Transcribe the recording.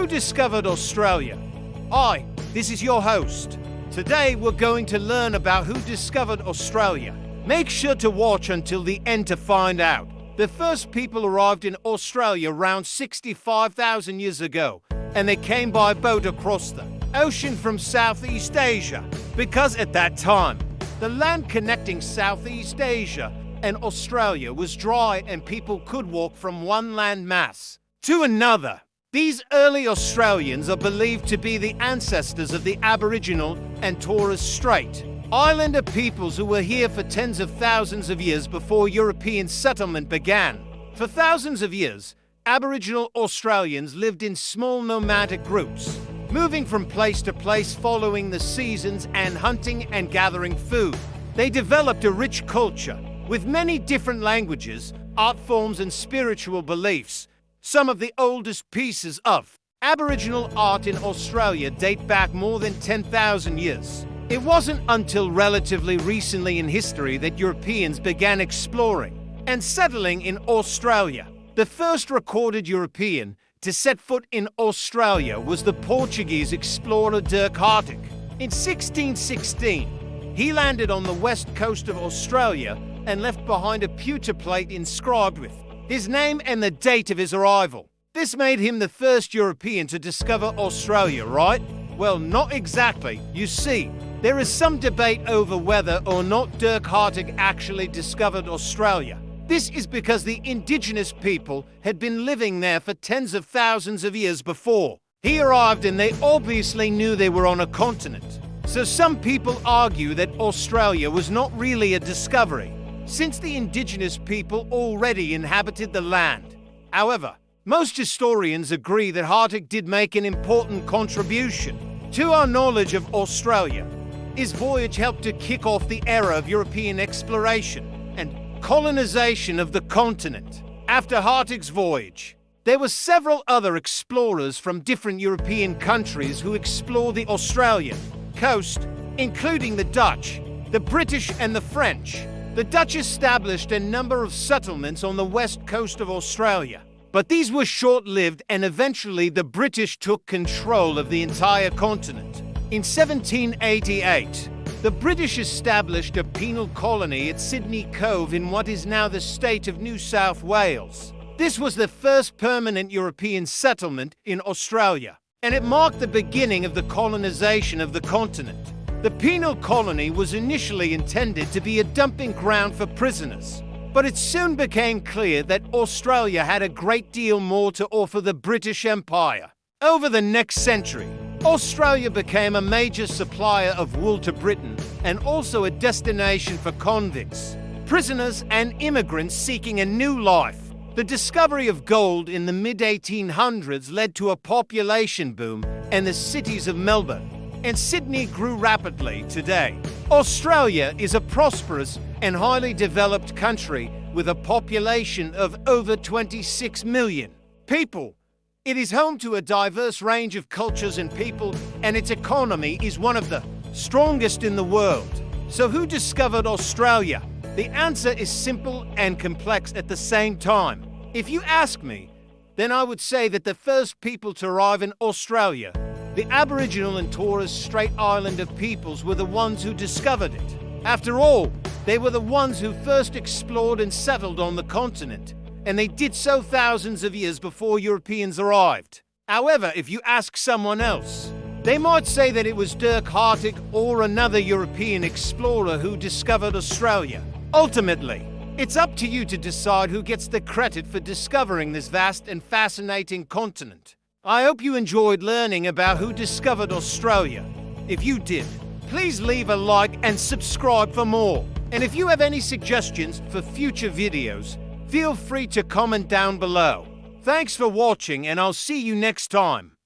Who discovered Australia? Hi, this is your host. Today we're going to learn about who discovered Australia. Make sure to watch until the end to find out. The first people arrived in Australia around 65,000 years ago, and they came by boat across the ocean from Southeast Asia, because at that time, the land connecting Southeast Asia and Australia was dry and people could walk from one land mass to another. These early Australians are believed to be the ancestors of the Aboriginal and Torres Strait Islander peoples who were here for tens of thousands of years before European settlement began. For thousands of years, Aboriginal Australians lived in small nomadic groups, moving from place to place following the seasons and hunting and gathering food. They developed a rich culture with many different languages, art forms, and spiritual beliefs. Some of the oldest pieces of Aboriginal art in Australia date back more than 10,000 years. It wasn't until relatively recently in history that Europeans began exploring and settling in Australia. The first recorded European to set foot in Australia was the Portuguese explorer Dirk Hartog. In 1616, he landed on the west coast of Australia and left behind a pewter plate inscribed with his name and the date of his arrival. This made him the first European to discover Australia, right? Well, not exactly. You see, there is some debate over whether or not Dirk Hartog actually discovered Australia. This is because the Indigenous people had been living there for tens of thousands of years before he arrived, and they obviously knew they were on a continent. So some people argue that Australia was not really a discovery, since the Indigenous people already inhabited the land. However, most historians agree that Hartog did make an important contribution to our knowledge of Australia. His voyage helped to kick off the era of European exploration and colonization of the continent. After Hartog's voyage, there were several other explorers from different European countries who explored the Australian coast, including the Dutch, the British, and the French. The Dutch established a number of settlements on the west coast of Australia, but these were short-lived, and eventually the British took control of the entire continent. In 1788, the British established a penal colony at Sydney Cove in what is now the state of New South Wales. This was the first permanent European settlement in Australia, and it marked the beginning of the colonization of the continent. The penal colony was initially intended to be a dumping ground for prisoners, but it soon became clear that Australia had a great deal more to offer the British Empire. Over the next century, Australia became a major supplier of wool to Britain and also a destination for convicts, prisoners, and immigrants seeking a new life. The discovery of gold in the mid-1800s led to a population boom, and the cities of Melbourne and Sydney grew rapidly. Today, Australia is a prosperous and highly developed country with a population of over 26 million people. It is home to a diverse range of cultures and people, and its economy is one of the strongest in the world. So who discovered Australia? The answer is simple and complex at the same time. If you ask me, then I would say that the first people to arrive in Australia, the Aboriginal and Torres Strait Islander peoples, were the ones who discovered it. After all, they were the ones who first explored and settled on the continent, and they did so thousands of years before Europeans arrived. However, if you ask someone else, they might say that it was Dirk Hartog or another European explorer who discovered Australia. Ultimately, it's up to you to decide who gets the credit for discovering this vast and fascinating continent. I hope you enjoyed learning about who discovered Australia. If you did, please leave a like and subscribe for more. And if you have any suggestions for future videos, feel free to comment down below. Thanks for watching, and I'll see you next time.